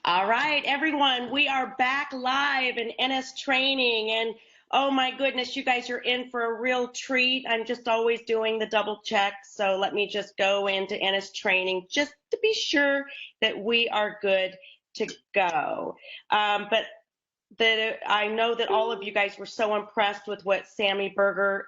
All right, everyone, we are back live in NS training. And oh my goodness, you guys are in for a real treat. I'm just always doing the double check. So let me just go into NS training just to be sure that we are good to go. But that I know that all of you guys were so impressed with what Sammy Berger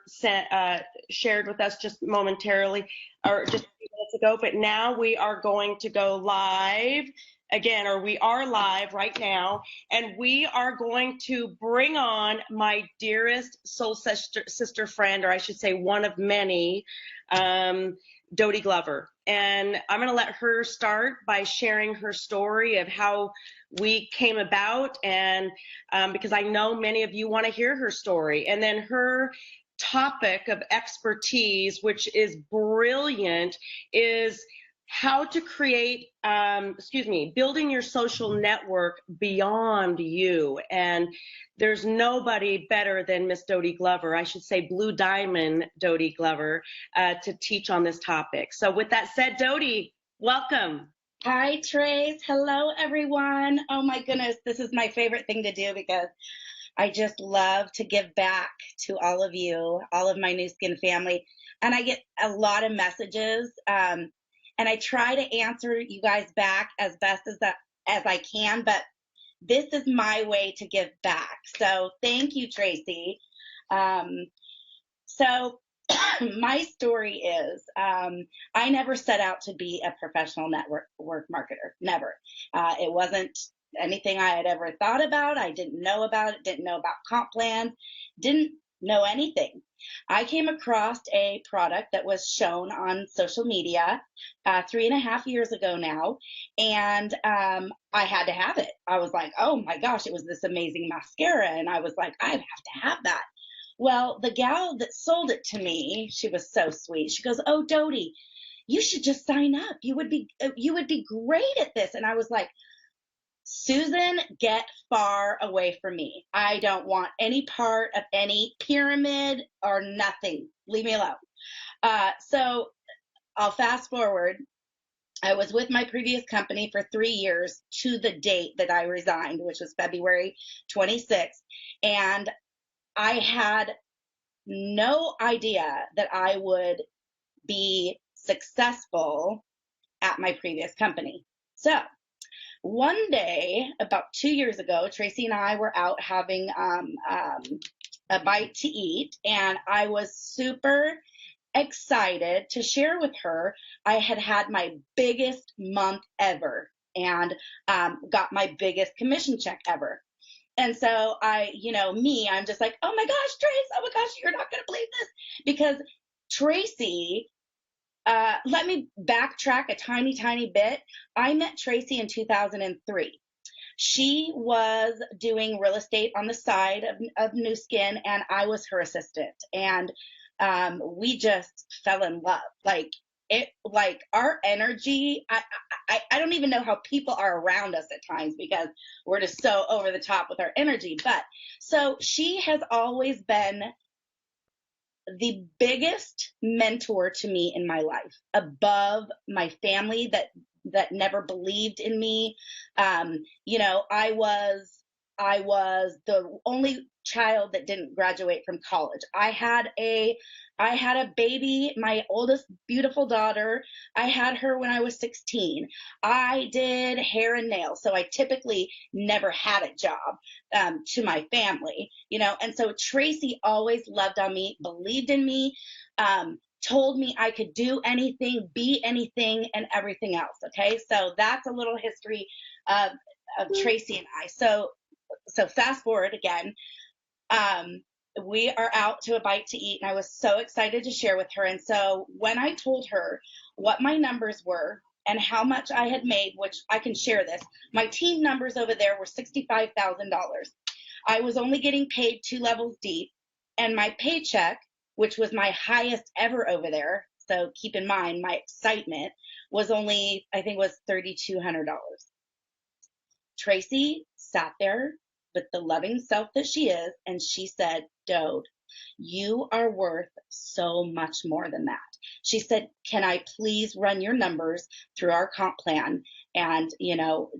shared with us just momentarily, or just a few minutes ago. But now we are going to go live again, or we are live right now, and we are going to bring on my dearest soul sister friend, or I should say one of many, Dodie Glover. And I'm going to let her start by sharing her story of how we came about, and because I know many of you want to hear her story. And then her topic of expertise, which is brilliant, is how to create, building your social network beyond you. And there's nobody better than Miss Dodie Glover, I should say Blue Diamond Dodie Glover, to teach on this topic. So with that said, Dodie, welcome. Hi, Trace. Hello, everyone. Oh my goodness, this is my favorite thing to do because I just love to give back to all of you, all of my New Skin family. And I get a lot of messages, and I try to answer you guys back as best as I can, but this is my way to give back. So thank you, Tracy. So my story is I never set out to be a professional network marketer. Never. It wasn't anything I had ever thought about. I didn't know about it, didn't know about comp plans, didn't know anything. I came across a product that was shown on social media 3.5 years ago now, and I had to have it. I was like, oh my gosh, it was this amazing mascara, and I was like, I have to have that. Well, the gal that sold it to me, she was so sweet. She goes, "Oh, Dodie, you should just sign up. You would be great at this." And I was like, "Susan, get far away from me. I don't want any part of any pyramid or nothing. Leave me alone." So I'll fast forward. I was with my previous company for 3 years to the date that I resigned, which was February 26th. And I had no idea that I would be successful at my previous company. So one day, about 2 years ago, Tracy and I were out having a bite to eat, and I was super excited to share with her I had had my biggest month ever and got my biggest commission check ever. And so I'm just like, oh my gosh, Trace, oh my gosh, you're not going to believe this. Because Tracy, let me backtrack a tiny, tiny bit. I met Tracy in 2003. She was doing real estate on the side of New Skin, and I was her assistant. And we just fell in love. Like our energy, I don't even know how people are around us at times because we're just so over the top with our energy. But so she has always been the biggest mentor to me in my life, above my family that never believed in me. I was the only child that didn't graduate from college. I had a baby, my oldest beautiful daughter. I had her when I was 16. I did hair and nails, so I typically never had a job to my family, and so Tracy always loved on me, believed in me, told me I could do anything, be anything, and everything else. Okay, so that's a little history of Tracy and I. So fast forward again. We are out to a bite to eat, and I was so excited to share with her. And so when I told her what my numbers were and how much I had made, which I can share this, my team numbers over there were $65,000. I was only getting paid 2 levels deep, and my paycheck, which was my highest ever over there, so keep in mind my excitement, was only, I think, was $3,200. Tracy sat there with the loving self that she is, and she said, "Dode, You are worth so much more than that. She said, can I please run your numbers through our comp plan and,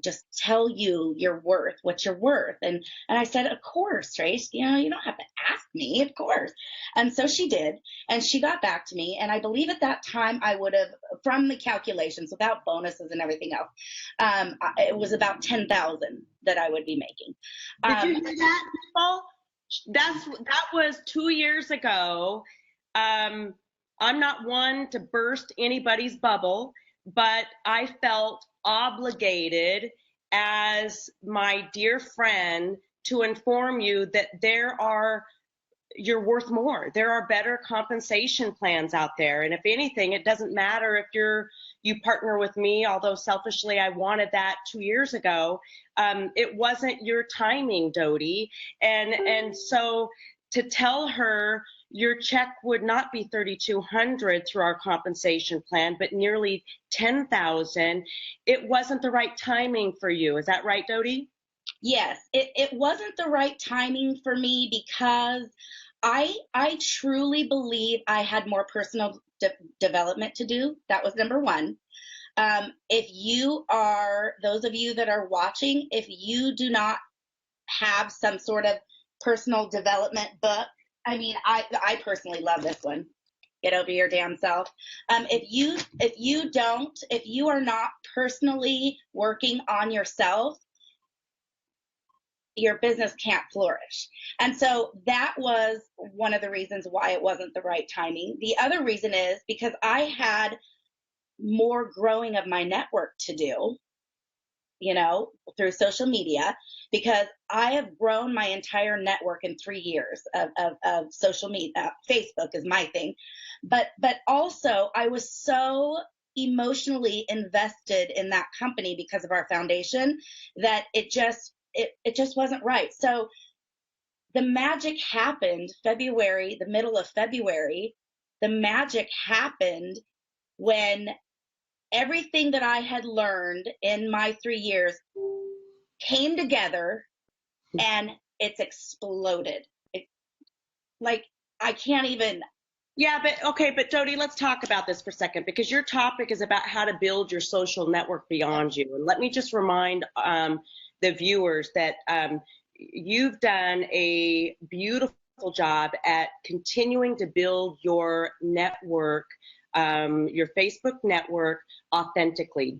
just tell you your worth, what you're worth. And I said, of course, Trace, you don't have to ask me, of course. And so she did, and she got back to me. And I believe at that time I would have, from the calculations without bonuses and everything else, it was about 10,000 that I would be making. Did you hear that, people? That was 2 years ago. I'm not one to burst anybody's bubble, but I felt obligated as my dear friend to inform you that you're worth more. There are better compensation plans out there. And if anything, it doesn't matter if you partner with me, although selfishly I wanted that 2 years ago. It wasn't your timing, Dodie. And so to tell her your check would not be $3,200 through our compensation plan, but nearly $10,000, it wasn't the right timing for you. Is that right, Dodie? Yes, it wasn't the right timing for me because I truly believe I had more personal development to do. That was number one. Those of you that are watching, if you do not have some sort of personal development book, I personally love this one. Get over your damn self. If you are not personally working on yourself, your business can't flourish. And so that was one of the reasons why it wasn't the right timing. The other reason is because I had more growing of my network to do, through social media, because I have grown my entire network in 3 years of social media. Facebook is my thing. But also I was so emotionally invested in that company because of our foundation that it just wasn't right. So the magic happened the middle of February. The magic happened when everything that I had learned in my 3 years came together and it's exploded. I can't even. Yeah, but Dodie, let's talk about this for a second, because your topic is about how to build your social network beyond you. And let me just remind the viewers that you've done a beautiful job at continuing to build your network, your Facebook network authentically,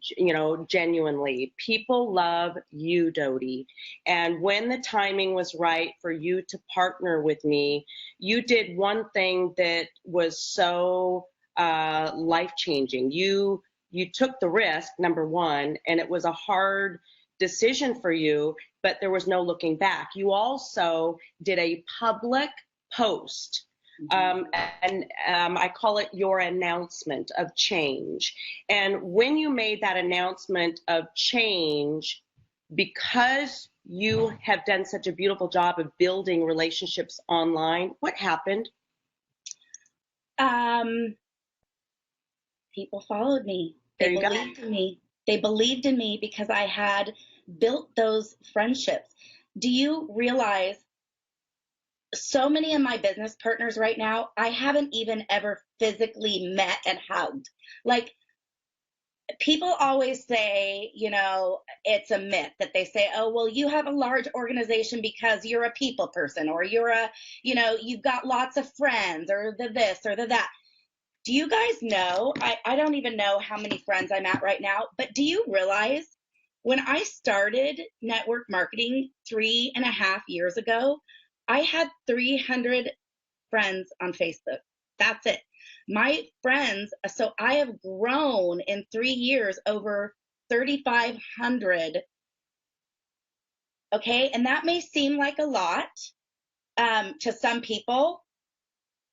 genuinely. People love you, Dodie. And when the timing was right for you to partner with me, you did one thing that was so life-changing. You took the risk, number one, and it was a hard decision for you, but there was no looking back. You also did a public post. I call it your announcement of change. And when you made that announcement of change, because you have done such a beautiful job of building relationships online, what happened? People followed me. They believed in me. They believed in me because I had built those friendships. Do you realize so many of my business partners right now, I haven't even ever physically met and hugged? Like, people always say, it's a myth that they say, oh, well, you have a large organization because you're a people person, or you've got lots of friends, or the this or the that. Do you guys know, I don't even know how many friends I'm at right now, but do you realize when I started network marketing 3.5 years ago, I had 300 friends on Facebook. That's it. My friends, so I have grown in 3 years over 3,500. Okay, and that may seem like a lot to some people,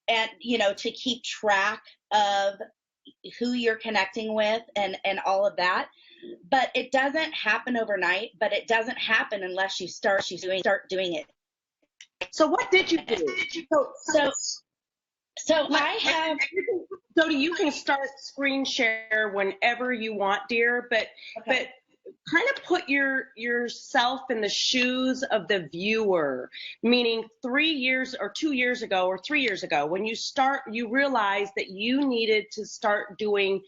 and to keep track of who you're connecting with and all of that. But it doesn't happen overnight, but it doesn't happen unless you start doing it. So what did you do? So I have. Dodie, you can start screen share whenever you want, dear, but kind of put yourself in the shoes of the viewer, meaning 3 years or 2 years ago or 3 years ago, when you realize that you needed to start doing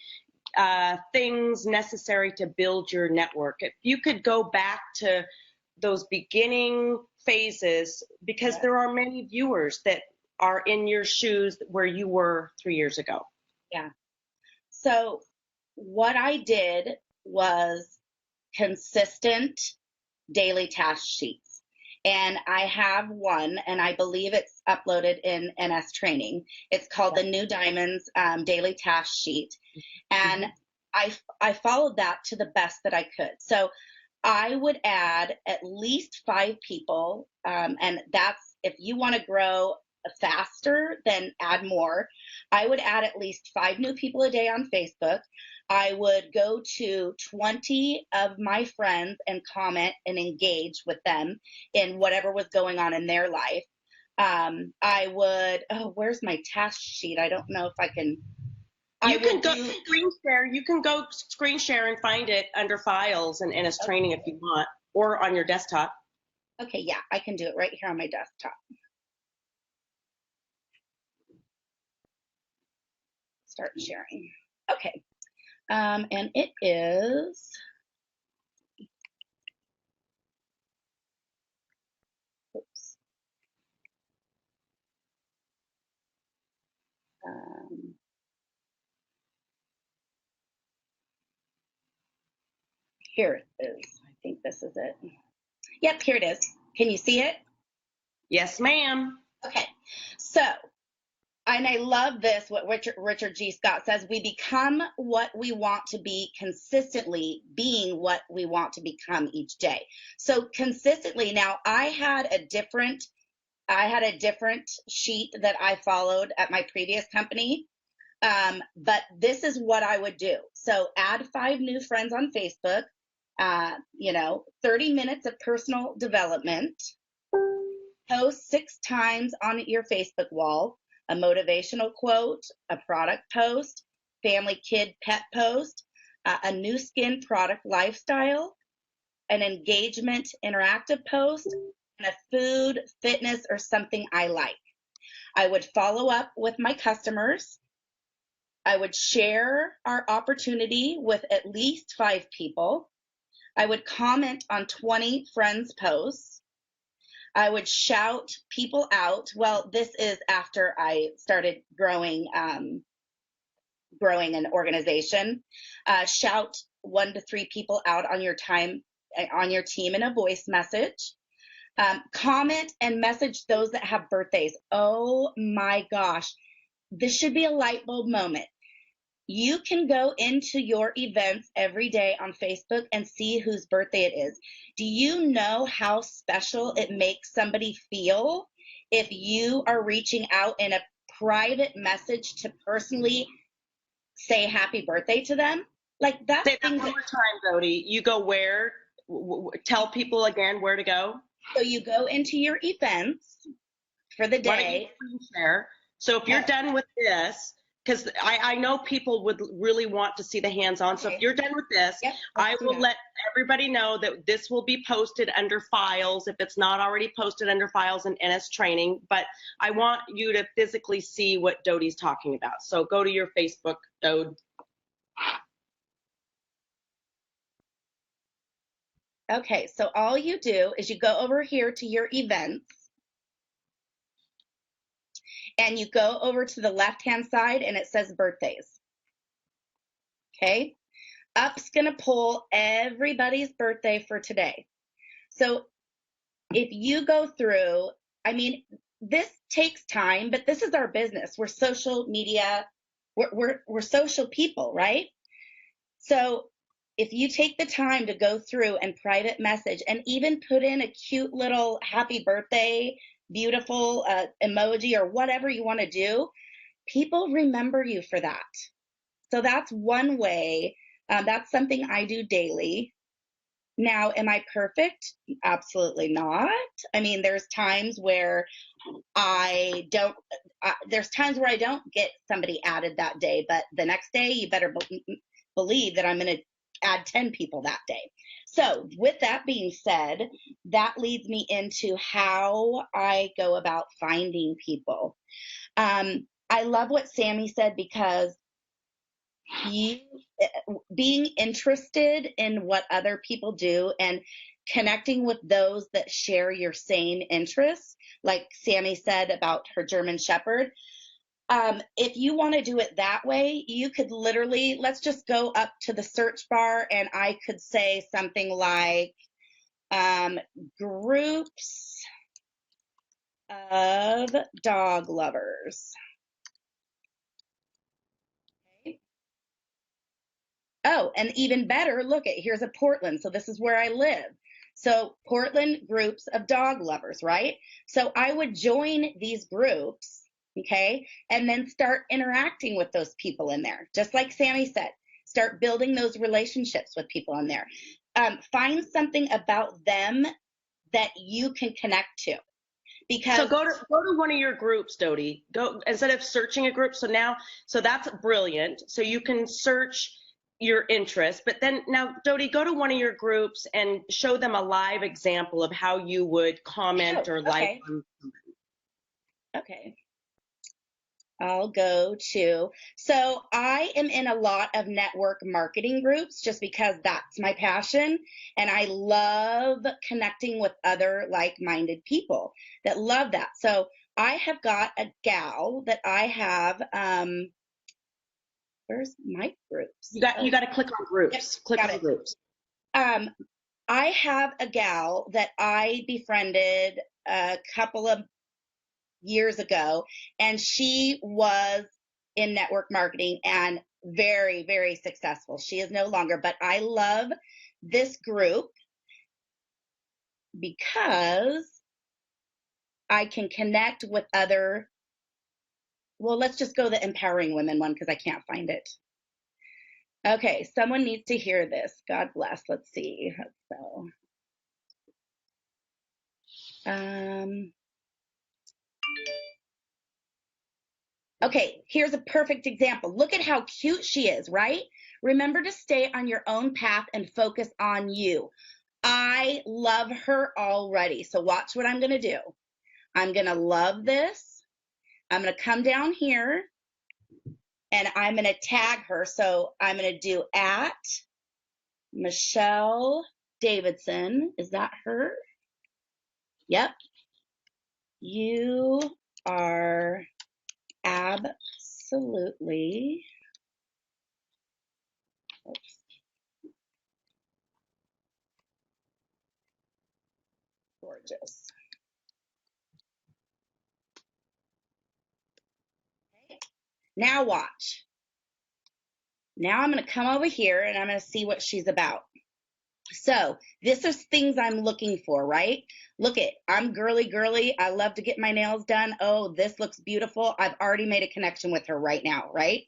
things necessary to build your network. If you could go back to those beginning phases, because there are many viewers that are in your shoes where you were 3 years ago. Yeah. So what I did was consistent daily task sheets. And I have one, and I believe it's uploaded in NS training. It's called the New Diamonds Daily Task Sheet. And I followed that to the best that I could. So I would add at least 5 people. And that's, if you want to grow faster, then add more. I would add at least 5 new people a day on Facebook. I would go to 20 of my friends and comment and engage with them in whatever was going on in their life. I would, where's my task sheet? I don't know if I can. You can go screen share. You can go screen share and find it under files and NS training if you want, or on your desktop. Okay, yeah, I can do it right here on my desktop. Start sharing. Okay. And it is, oops. Here it is. I think this is it. Yep, here it is. Can you see it? Yes, ma'am. Okay. So, and I love this, what Richard G. Scott says, we become what we want to be consistently, being what we want to become each day. So consistently, now I had a different sheet that I followed at my previous company, but this is what I would do. So add 5 new friends on Facebook, 30 minutes of personal development, post 6 times on your Facebook wall, a motivational quote, a product post, family kid pet post, a new skin product lifestyle, an engagement interactive post, and a food, fitness, or something I like. I would follow up with my customers. I would share our opportunity with at least 5 people. I would comment on 20 friends' posts. I would shout people out. Well, this is after I started growing an organization. Shout 1 to 3 people out on your team in a voice message. Comment and message those that have birthdays. Oh my gosh, this should be a light bulb moment. You can go into your events every day on Facebook and see whose birthday it is. Do you know how special it makes somebody feel if you are reaching out in a private message to personally say happy birthday to them? Like that's Say that one more time, Dodie. You go where? Tell people again where to go. So you go into your events for the day. Share. So if you're done with this, because I know people would really want to see the hands-on. So if you're done with this, I will let everybody know that this will be posted under files if it's not already posted under files in NS training. But I want you to physically see what Dodie's talking about. So go to your Facebook, Dode. Okay, so all you do is you go over here to your events. And you go over to the left-hand side and it says birthdays. Okay. Up's going to pull everybody's birthday for today. So if you go through, I mean, this takes time, but this is our business. We're social media. We're social people, right? So if you take the time to go through and private message and even put in a cute little happy birthday, beautiful emoji or whatever you want to do, people remember you for that. So that's one way. That's something I do daily. Now, am I perfect? Absolutely not. I mean, there's times where I don't get somebody added that day, but the next day you better believe that I'm going to add 10 people that day. So with that being said, that leads me into how I go about finding people. I love what Sammy said, because you being interested in what other people do and connecting with those that share your same interests, like Sammy said about her German Shepherd. If you want to do it that way, you could literally, let's just go up to the search bar and I could say something like groups of dog lovers. Okay. Oh, and even better, look at, here's a Portland. So this is where I live. So Portland groups of dog lovers, right? So I would join these groups, okay, and then start interacting with those people in there. Just like Sammy said, start building those relationships with people in there. Find something about them that you can connect to. Because so go to one of your groups, Dodie. Go, instead of searching a group. So that's brilliant. So you can search your interest, but then now, Dodie, go to one of your groups and show them a live example of how you would comment or like. Okay. I'll go to, so I am in a lot of network marketing groups just because that's my passion. And I love connecting with other like-minded people that love that. So I have got a gal that I have, where's my groups? You got to click on groups. Yep, click on groups. I have a gal that I befriended a couple of years ago, and she was in network marketing and very, very successful. She is no longer, but I love this group because I can connect with other, well, let's just go the empowering women one because I can't find it. Okay, someone needs to hear this. God bless. Let's see. So, okay, here's a perfect example. Look at how cute she is, right? Remember to stay on your own path and focus on you. I love her already. So watch what I'm going to do. I'm going to love this. I'm going to come down here and I'm going to tag her. So I'm going to do at Michelle Davidson. Is that her? Yep. You are absolutely, oops, gorgeous. Okay. Now watch. Now I'm going to come over here and I'm going to see what she's about. So this is things I'm looking for, right? Look at, I'm girly. I love to get my nails done. Oh, this looks beautiful. I've already made a connection with her right now, right?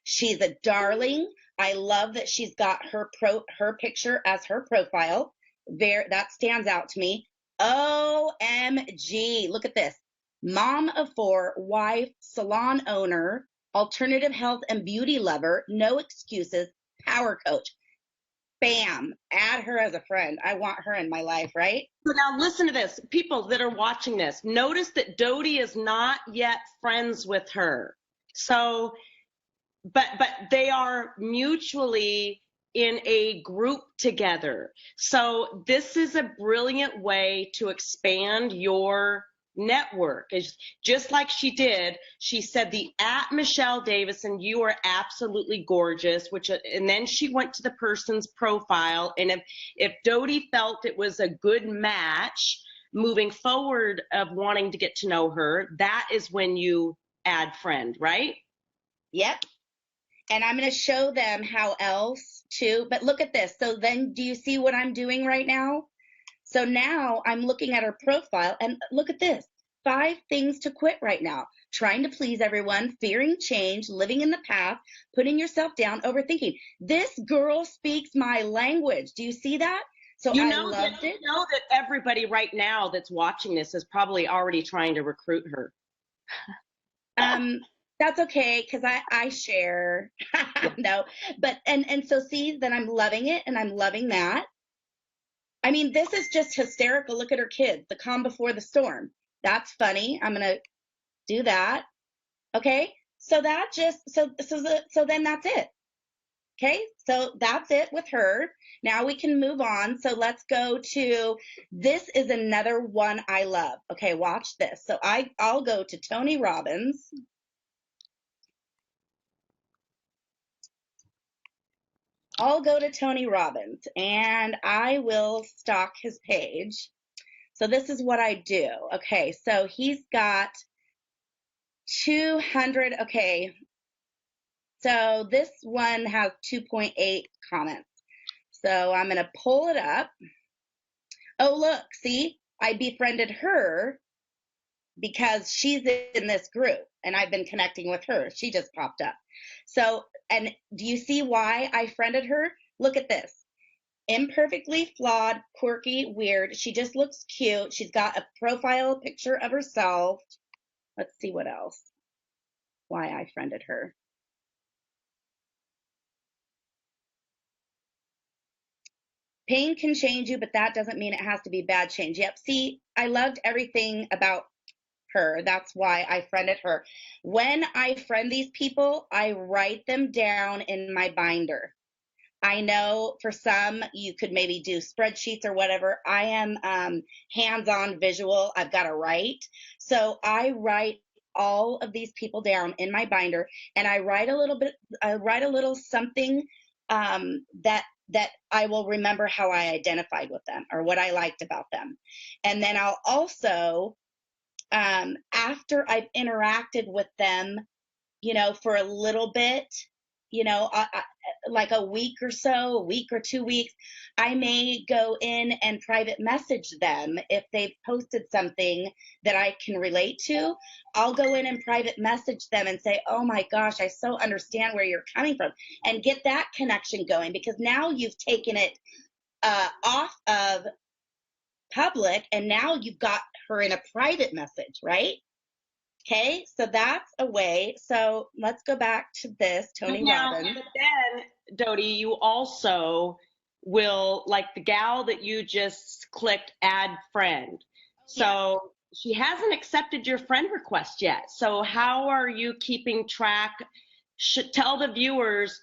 She's a darling. I love that she's got her picture as her profile. There, that stands out to me. OMG, look at this. Mom of 4, wife, salon owner, alternative health and beauty lover, no excuses, power coach. Bam, add her as a friend. I want her in my life, right? So now listen to this. People that are watching this, notice that Dodie is not yet friends with her. So, but they are mutually in a group together. So this is a brilliant way to expand your network. It's just like she did. She said the at Michelle Davison, you are absolutely gorgeous, and then she went to the person's profile. And if Dodie felt it was a good match moving forward of wanting to get to know her, that is when you add friend, right? Yep. And I'm going to show them how else to, but look at this. So then do you see what I'm doing right now? So now I'm looking at her profile and look at this. 5 things to quit right now. Trying to please everyone, fearing change, living in the past, putting yourself down, overthinking. This girl speaks my language. Do you see that? So I loved it. You know that everybody right now that's watching this is probably already trying to recruit her. That's okay because I share. Yeah. No, but and so see that I'm loving it and I'm loving that. I mean, this is just hysterical. Look at her kids, the calm before the storm. That's funny. I'm gonna do that. Okay. So that just so then that's it. Okay, so that's it with her. Now we can move on. So let's go to, this is another one I love. Okay, watch this. So I'll go to Tony Robbins. I'll go to Tony Robbins and I will stalk his page. So this is what I do. Okay, so he's got 200. Okay, so this one has 2.8 comments. So I'm going to pull it up. Oh, look, see, I befriended her because she's in this group and I've been connecting with her. She just popped up. So, and do you see why I friended her? Look at this. Imperfectly flawed, quirky, weird. She just looks cute. She's got a profile picture of herself. Let's see what else. Why I friended her. Pain can change you, but that doesn't mean it has to be bad change. Yep. See, I loved everything about her. That's why I friended her. When I friend these people, I write them down in my binder. I know for some you could maybe do spreadsheets or whatever. I am hands-on visual. I've got to write. So I write all of these people down in my binder and I write a little bit, I write a little something that I will remember how I identified with them or what I liked about them. And then I'll also, after I've interacted with them, for a little bit, like a week or so, a week or 2 weeks, I may go in and private message them if they've posted something that I can relate to. I'll go in and private message them and say, oh my gosh, I so understand where you're coming from, and get that connection going, because now you've taken it off of public and now you've got her in a private message, right? Okay, so that's a way. So let's go back to this, But Tony now, Robbins. but then, Dodie, you also will, like the gal that you just clicked add friend. Yeah. So she hasn't accepted your friend request yet. So how are you keeping track? Should tell the viewers,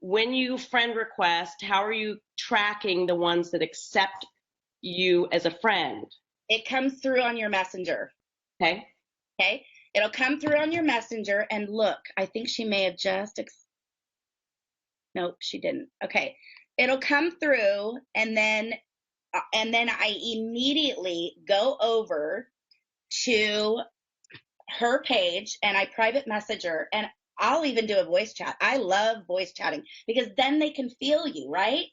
when you friend request, how are you tracking the ones that accept you as a friend? It comes through on your messenger. Okay. Okay. It'll come through on your messenger. And look, I think she may have just, nope, she didn't. Okay. It'll come through and then I immediately go over to her page and I private message her, and I'll even do a voice chat. I love voice chatting because then they can feel you, right?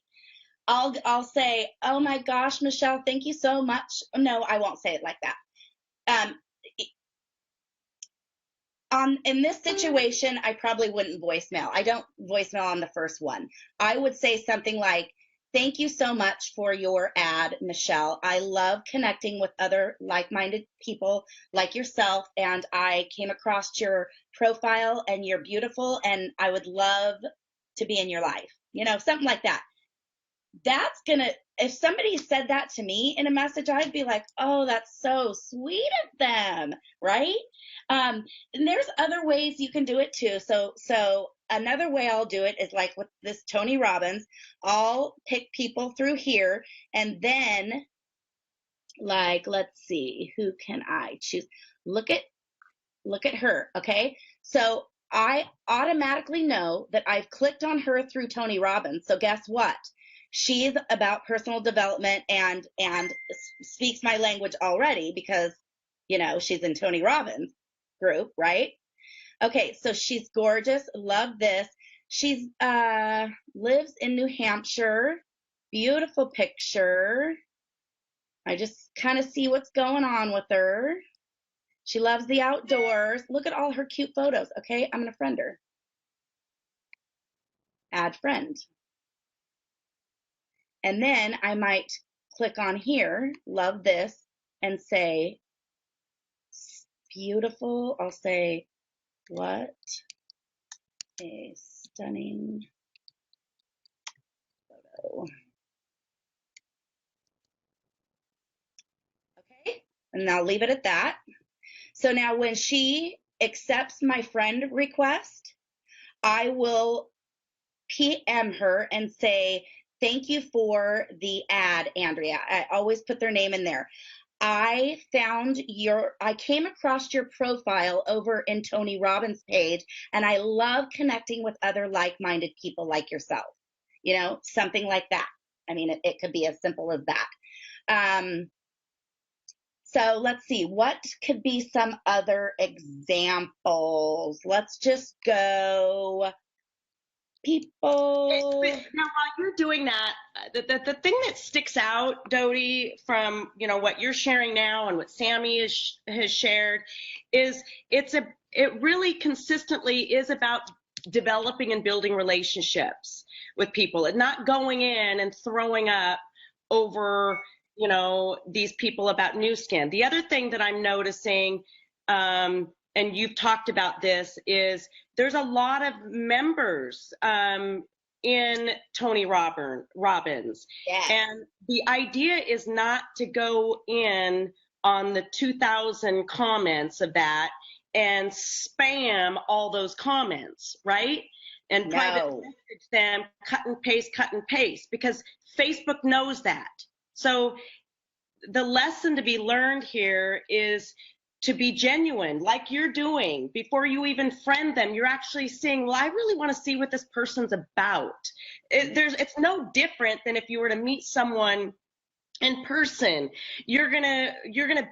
I'll say, oh my gosh, Michelle, thank you so much. No, I won't say it like that. Um, in this situation, I probably wouldn't voicemail. I don't voicemail on the first one. I would say something like, thank you so much for your ad, Michelle. I love connecting with other like-minded people like yourself, and I came across your profile and you're beautiful, and I would love to be in your life. Something like that. That's gonna, if somebody said that to me in a message, I'd be like, oh, that's so sweet of them, right? And there's other ways you can do it too. So another way I'll do it is like with this Tony Robbins. I'll pick people through here, and then, like, let's see, who can I choose? Look at her. Okay, so I automatically know that I've clicked on her through Tony Robbins. So guess what? She's about personal development and speaks my language already because she's in Tony Robbins group, right? Okay, so she's gorgeous. Love this. She's lives in New Hampshire. Beautiful picture. I just kind of see what's going on with her. She loves the outdoors. Look at all her cute photos. Okay, I'm going to friend her. Add friend. And then I might click on here, love this, and say, beautiful. I'll say, What a stunning photo. Okay, and I'll leave it at that. So now when she accepts my friend request, I will PM her and say, thank you for the ad, Andrea. I always put their name in there. I came across your profile over in Tony Robbins' page, and I love connecting with other like-minded people like yourself. Something like that. I mean, it could be as simple as that. So let's see, what could be some other examples? Let's just go people. Now, while you're doing that, the thing that sticks out, Dodie, from what you're sharing now and what Sammy has shared, is it really consistently is about developing and building relationships with people, and not going in and throwing up over these people about new skin. The other thing that I'm noticing, and you've talked about this, is there's a lot of members in Tony Robbins. Yes. And the idea is not to go in on the 2,000 comments of that and spam all those comments, right? And private message them, cut and paste, because Facebook knows that. So the lesson to be learned here is to be genuine, like you're doing. Before you even friend them, you're actually seeing, well, I really want to see what this person's about. It's no different than if you were to meet someone in person. You're gonna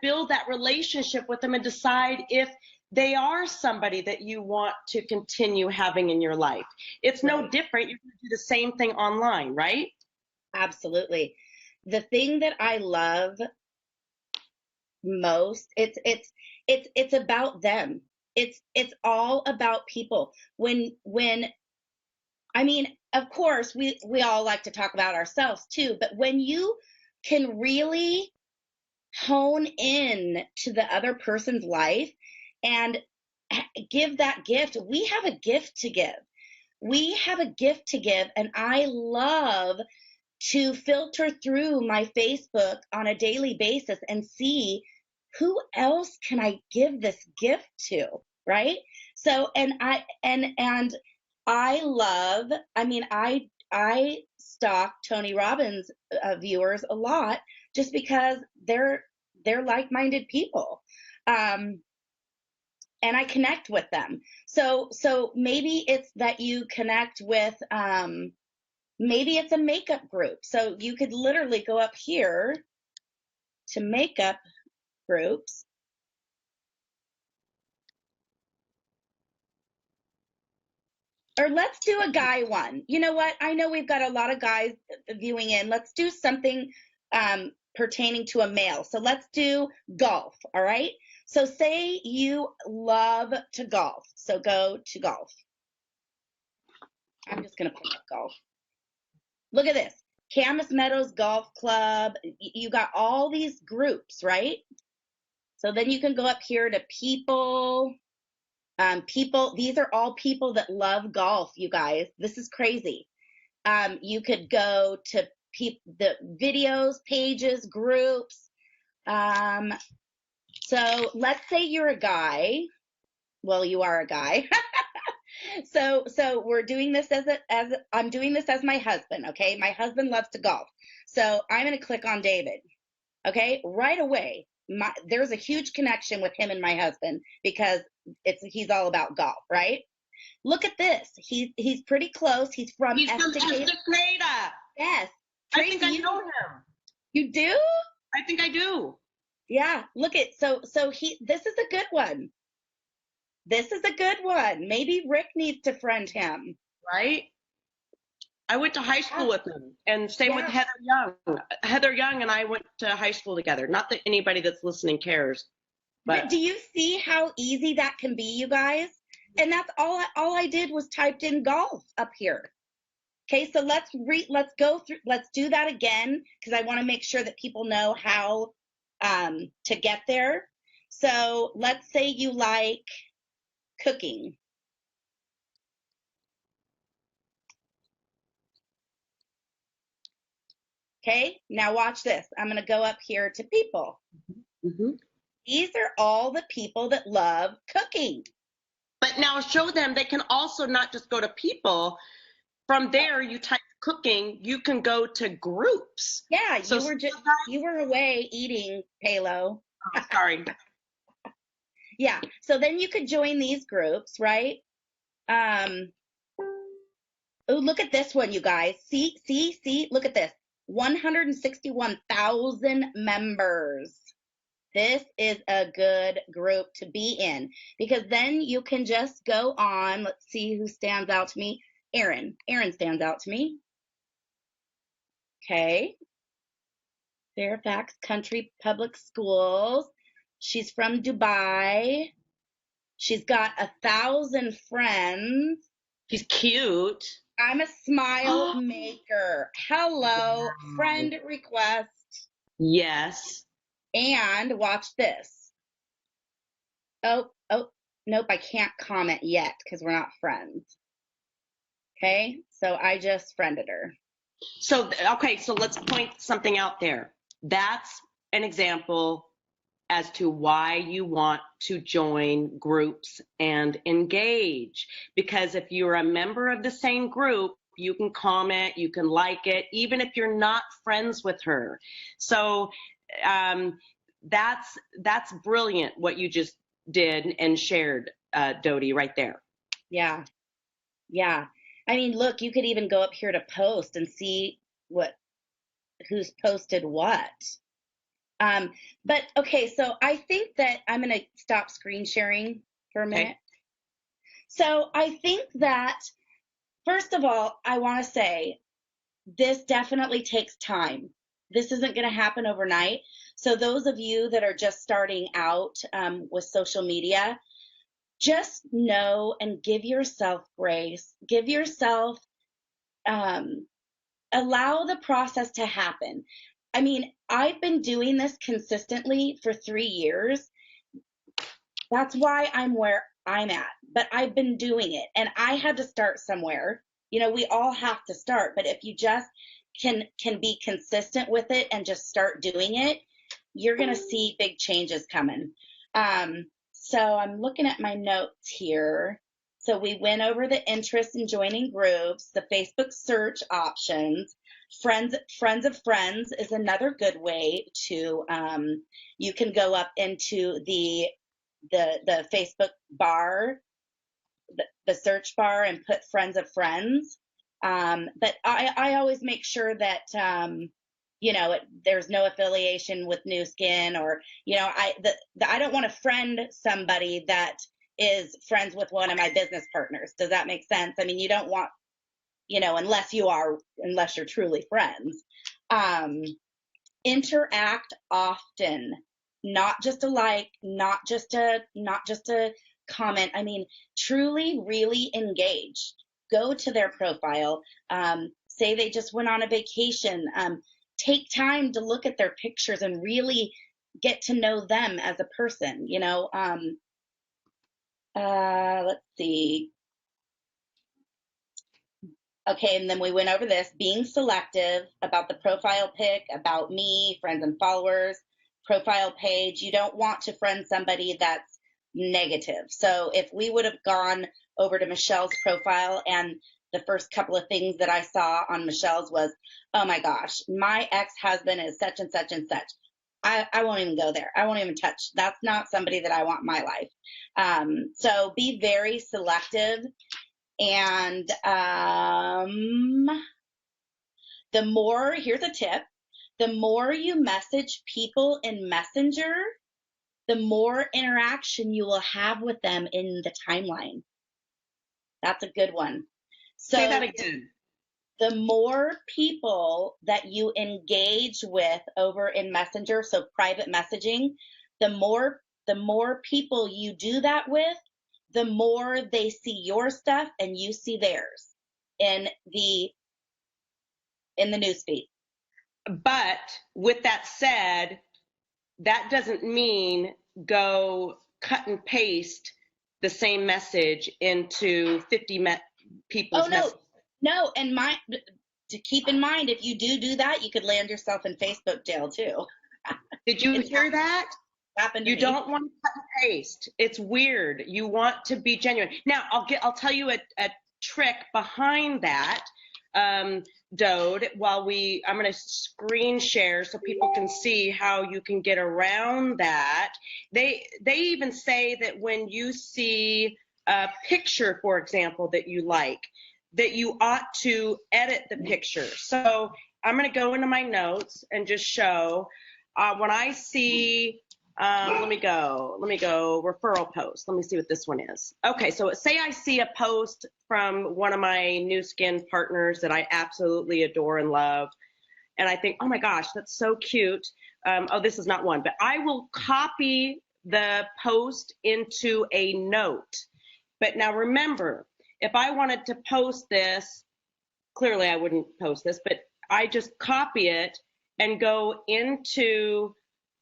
build that relationship with them and decide if they are somebody that you want to continue having in your life. It's no different. You're gonna do the same thing online, right? Absolutely. The thing that I love most, it's about them. It's all about people. When I mean, of course, we all like to talk about ourselves too, but when you can really hone in to the other person's life and give that gift, we have a gift to give. We have a gift to give, and I love to filter through my Facebook on a daily basis and see who else can I give this gift to, right? So, and I love, I mean, I stalk Tony Robbins viewers a lot just because they're like-minded people. And I connect with them. So maybe it's that you connect with, maybe it's a makeup group. So you could literally go up here to makeup groups. Or let's do a guy one. You know what? I know we've got a lot of guys viewing in. Let's do something pertaining to a male. So let's do golf, all right? So say you love to golf. So go to golf. I'm just going to pick up golf. Look at this. Camas Meadows Golf Club. You got all these groups, right? So then you can go up here to people. These are all people that love golf, you guys. This is crazy. You could go to the videos, pages, groups. So let's say you're a guy. Well, you are a guy. So we're doing this as I'm doing this as my husband, okay? My husband loves to golf. So I'm going to click on David. Okay? Right away. There's a huge connection with him and my husband because he's all about golf, right? Look at this. He's pretty close. He's from Estacada. Yes. Tracy, I think I know him. You do? I think I do. Yeah. Look at this is a good one. This is a good one. Maybe Rick needs to friend him. Right? I went to high school with him, and same with Heather Young. Heather Young and I went to high school together. Not that anybody that's listening cares. But do you see how easy that can be, you guys? And that's all I did was typed in golf up here. Okay, so let's do that again because I want to make sure that people know how to get there. So let's say you like cooking. Okay, now watch this. I'm going to go up here to people. Mm-hmm. These are all the people that love cooking. But now show them they can also not just go to people. From there, you type cooking, you can go to groups. Yeah, So you were away eating, Palo. oh, sorry. Yeah, so then you could join these groups, right? Oh, look at this one, you guys. See, look at this. 161,000 members. This is a good group to be in because then you can just go on. Let's see who stands out to me. Erin stands out to me. Okay. Fairfax Country Public Schools. She's from Dubai. She's got 1,000 friends. She's cute. I'm a smile maker. Hello, friend request. Yes. And watch this. Oh, nope, I can't comment yet because we're not friends. Okay, so I just friended her. So, okay, so let's point something out there. That's an example as to why you want to join groups and engage. Because if you're a member of the same group, you can comment, you can like it, even if you're not friends with her. So that's brilliant what you just did and shared, Dodie, right there. Yeah. I mean, look, you could even go up here to post and see who's posted what. But okay, so I think that I'm going to stop screen sharing for a minute. Okay. So I think that, first of all, I want to say this definitely takes time. This isn't going to happen overnight. So those of you that are just starting out with social media, just know and give yourself grace. Give yourself, allow the process to happen. I mean, I've been doing this consistently for 3 years. That's why I'm where I'm at. But I've been doing it and I had to start somewhere. You know, we all have to start, but if you just can be consistent with it and just start doing it, you're going to see big changes coming. So I'm looking at my notes here. So we went over the interest in joining groups, the Facebook search options, friends of friends is another good way to, you can go up into the Facebook bar, the search bar, and put friends of friends. But I always make sure that, you know, there's no affiliation with New Skin, or, you know, I don't want to friend somebody that is friends with one of my business partners. Does that make sense? I mean, you don't want, you know, unless you're truly friends. Interact often, not just a like, not just a comment. I mean, truly, really engage. Go to their profile. Say they just went on a vacation. Take time to look at their pictures and really get to know them as a person. You know, let's see. Okay, and then we went over this, being selective about the profile pic, about me, friends and followers, profile page. You don't want to friend somebody that's negative. So if we would have gone over to Michelle's profile and the first couple of things that I saw on Michelle's was, oh my gosh, my ex-husband is such and such and such. I won't even go there. I won't even touch. That's not somebody that I want in my life. So be very selective. And the more, here's a tip, the more you message people in Messenger, the more interaction you will have with them in the timeline. That's a good one. So say that again. The more people that you engage with over in Messenger, so private messaging, the more people you do that with, the more they see your stuff and you see theirs in the newsfeed. But with that said, that doesn't mean go cut and paste the same message into 50 people's Oh, no, messages. no. And to keep in mind, if you do that, you could land yourself in Facebook jail too. Did you It's hear that? happened to You me. don't want to cut and paste. It's weird. You want to be genuine. Now, I'll tell you a trick behind that, Dode, I'm going to screen share so people can see how you can get around that. They even say that when you see a picture, for example, that you like, that you ought to edit the picture. So I'm going to go into my notes and just show when I see, let me go referral post. Let me see what this one is. Okay, so say I see a post from one of my new skin partners that I absolutely adore and love, and I think, oh my gosh, that's so cute. Oh, this is not one, but I will copy the post into a note. But now remember, if I wanted to post this, clearly I wouldn't post this, but I just copy it and go into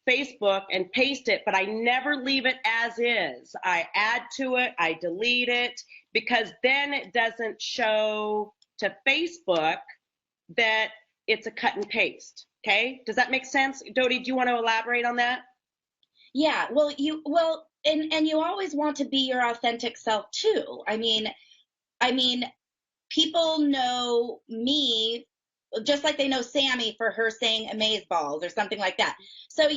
Facebook and paste it, but I never leave it as is. I add to it, I delete it, because then it doesn't show to Facebook that it's a cut and paste. Okay? Does that make sense? Dodie, do you want to elaborate on that? Yeah, and you always want to be your authentic self too. I mean, people know me just like they know Sammy for her saying amaze balls or something like that. So,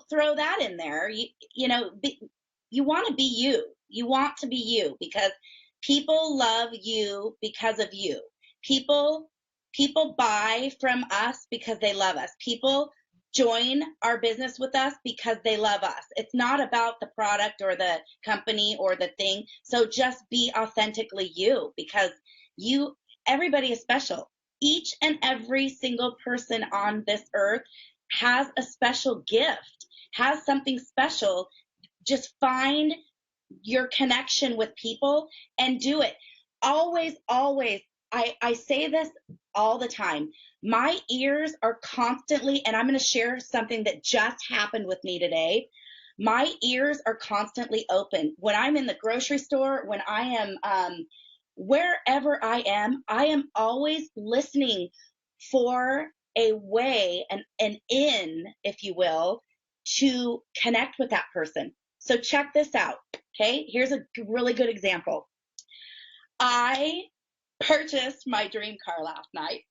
throw that in there. You want to be you. You want to be you because people love you because of you. People buy from us because they love us. People join our business with us because they love us. It's not about the product or the company or the thing. So just be authentically you because everybody is special. Each and every single person on this earth has a special gift, has something special. Just find your connection with people and do it. Always, always. I say this all the time. My ears are constantly, and I'm going to share something that just happened with me today. My ears are constantly open. When I'm in the grocery store, when I am wherever I am always listening for a way, an in, if you will, to connect with that person. So check this out. Okay, here's a really good example. I purchased my dream car last night.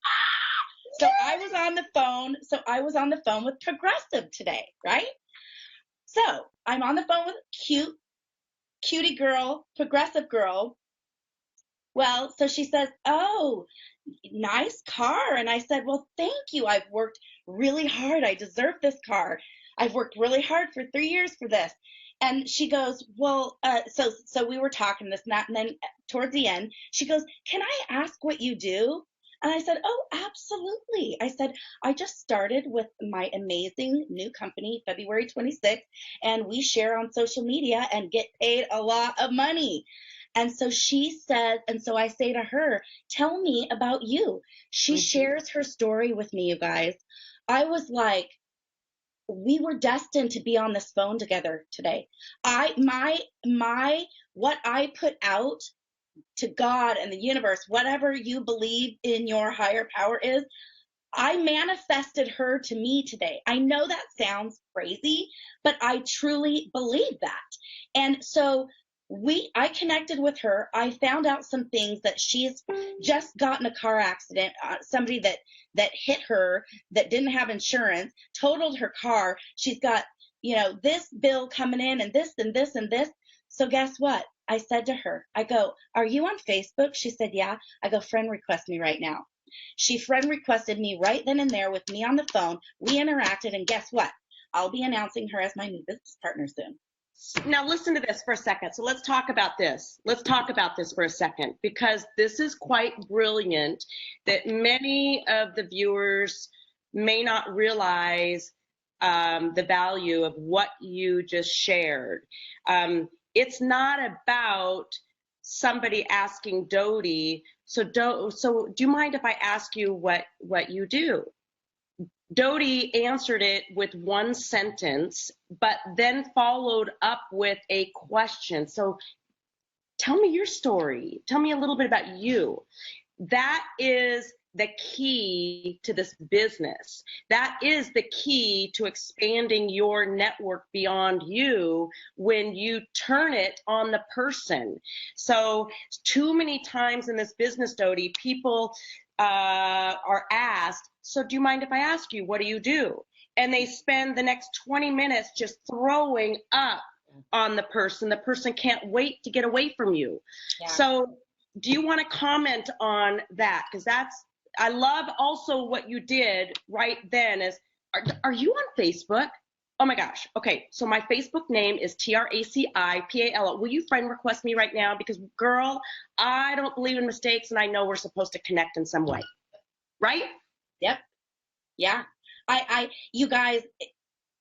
So I was on the phone with Progressive today, right? So I'm on the phone with cutie girl, Progressive girl. Well, so she says, "Oh, nice car." And I said, "Well, thank you. I've worked really hard. I deserve this car. I've worked really hard for 3 years for this." And she goes, "Well, so we were talking this and that. And then towards the end, she goes, 'Can I ask what you do?' And I said, 'Oh, absolutely.' I said, 'I just started with my amazing new company, February 26th, and we share on social media and get paid a lot of money.' And so she said, and so I say to her, 'Tell me about you.' She shares her story with me, you guys. I was like, we were destined to be on this phone together today. What I put out to God and the universe, whatever you believe in your higher power is, I manifested her to me today. I know that sounds crazy, but I truly believe that. And so I connected with her. I found out some things that she's just gotten a car accident. Somebody that hit her that didn't have insurance, totaled her car. She's got, this bill coming in and this and this and this. So guess what? I said to her, I go, "Are you on Facebook?" She said, "Yeah." I go, "Friend request me right now." She friend requested me right then and there with me on the phone. We interacted, and guess what? I'll be announcing her as my new business partner soon. Now listen to this for a second. So let's talk about this. Let's talk about this for a second, because this is quite brilliant that many of the viewers may not realize the value of what you just shared. It's not about somebody asking Dodie, so do you mind if I ask you what you do? Dodie answered it with one sentence, but then followed up with a question. So tell me your story. Tell me a little bit about you. That is the key to this business. That is the key to expanding your network beyond you when you turn it on the person. So too many times in this business, Dodie, people are asked, so do you mind if I ask you, what do you do? And they spend the next 20 minutes just throwing up on the person. The person can't wait to get away from you. Yeah. So do you want to comment on that? Because I love also what you did right then is, are you on Facebook? Oh my gosh. Okay. So my Facebook name is Traci Palo. Will you friend request me right now? Because girl, I don't believe in mistakes and I know we're supposed to connect in some way. Right? Yep. Yeah. You guys,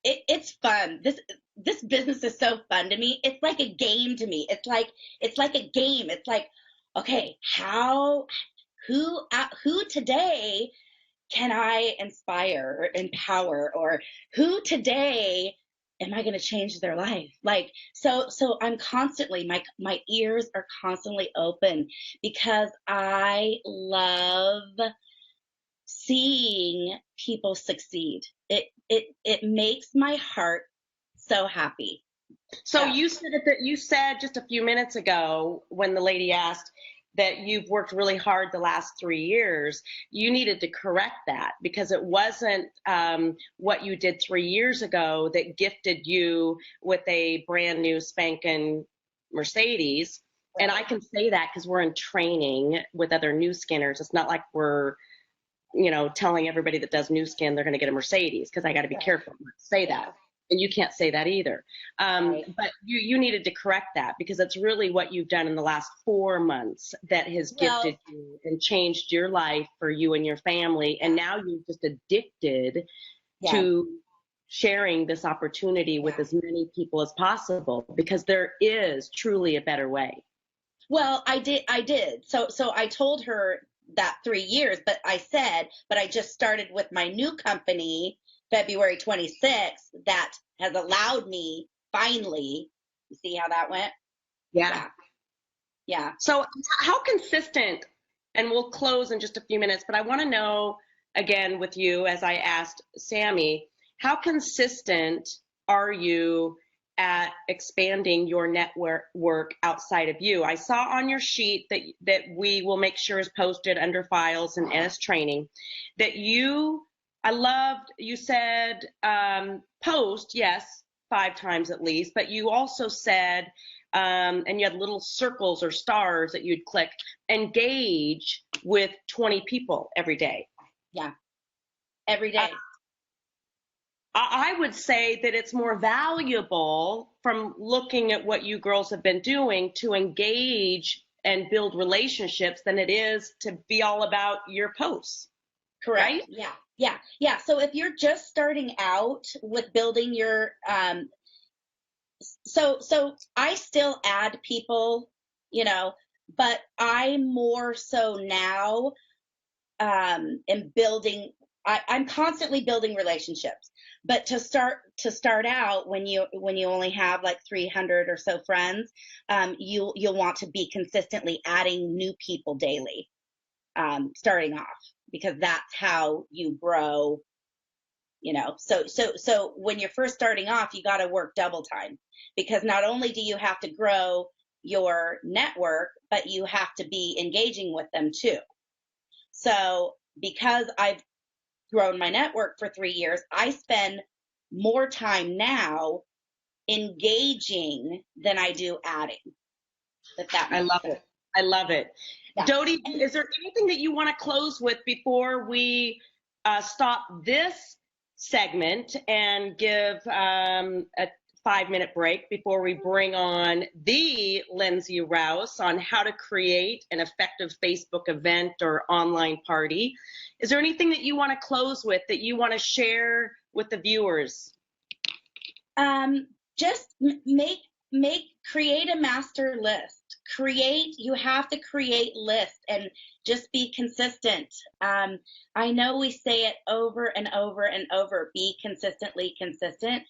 it's fun. This business is so fun to me. It's like a game to me. It's like a game. It's like, okay, who today can I inspire or empower, or who today am I going to change their life? Like, so I'm constantly, my ears are constantly open because I love seeing people succeed. It makes my heart so happy. So you said just a few minutes ago when the lady asked that you've worked really hard the last 3 years. You needed to correct that because it wasn't what you did 3 years ago that gifted you with a brand new spanking Mercedes. Right. And I can say that because we're in training with other new skinners. It's not like we're telling everybody that does new skin they're going to get a Mercedes, because I got to be careful not to say that. And you can't say that either. Right. But you needed to correct that because it's really what you've done in the last 4 months that has gifted you and changed your life for you and your family. And now you're just addicted to sharing this opportunity with as many people as possible, because there is truly a better way. Well, I did. So I told her that 3 years, but I just started with my new company February 26th that has allowed me finally. You see how that went? Yeah. So how consistent, and we'll close in just a few minutes, but I want to know again with you, as I asked Sammy, how consistent are you at expanding your network outside of you? I saw on your sheet that we will make sure is posted under files and NS training that I loved, you said post, yes, 5 times at least, but you also said, and you had little circles or stars that you'd click, engage with 20 people every day. Yeah, every day. I would say that it's more valuable from looking at what you girls have been doing to engage and build relationships than it is to be all about your posts. Correct. Right? Yeah. So if you're just starting out with building your, so I still add people, but I more so now, am building, I'm constantly building relationships. But to start out, when you only have like 300 or so friends, you'll want to be consistently adding new people daily, starting off, because that's how you grow. So when you're first starting off, you got to work double time, because not only do you have to grow your network, but you have to be engaging with them too. So because I've grown my network for 3 years, I spend more time now engaging than I do adding. I love it. I love it. Yeah. Dodie, is there anything that you want to close with before we stop this segment and give a 5-minute break before we bring on the Lindsay Rouse on how to create an effective Facebook event or online party? Is there anything that you want to close with that you want to share with the viewers? Just create a master list. You have to create lists and just be consistent. I know we say it over and over and over, be consistently consistent,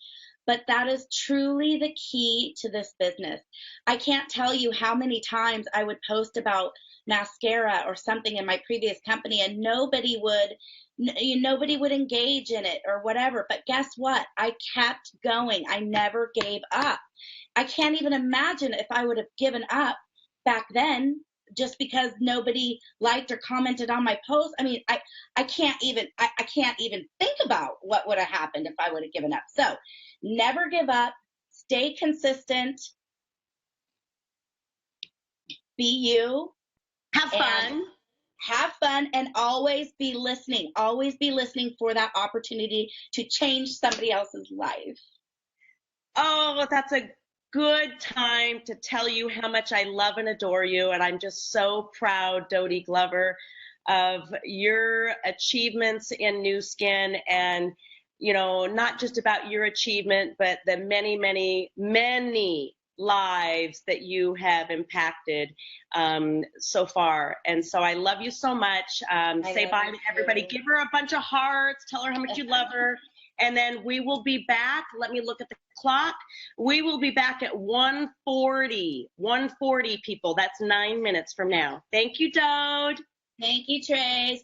but that is truly the key to this business. I can't tell you how many times I would post about mascara or something in my previous company, and nobody would engage in it or whatever. But guess what? I kept going. I never gave up. I can't even imagine if I would have given up back then just because nobody liked or commented on my post. I mean, I can't even think about what would have happened if I would have given up. So never give up, stay consistent, be you, have fun, and always be listening. Always be listening for that opportunity to change somebody else's life. Oh, that's a good time to tell you how much I love and adore you. And I'm just so proud, Dodie Glover, of your achievements in Nu Skin, and, you know, not just about your achievement, but the many, many, many lives that you have impacted so far. And so I love you so much. Say bye to everybody. Give her a bunch of hearts. Tell her how much you love her. And then we will be back. Let me look at the clock. We will be back at 1:40. 1:40, people. That's 9 minutes from now. Thank you, Dode. Thank you, Trace.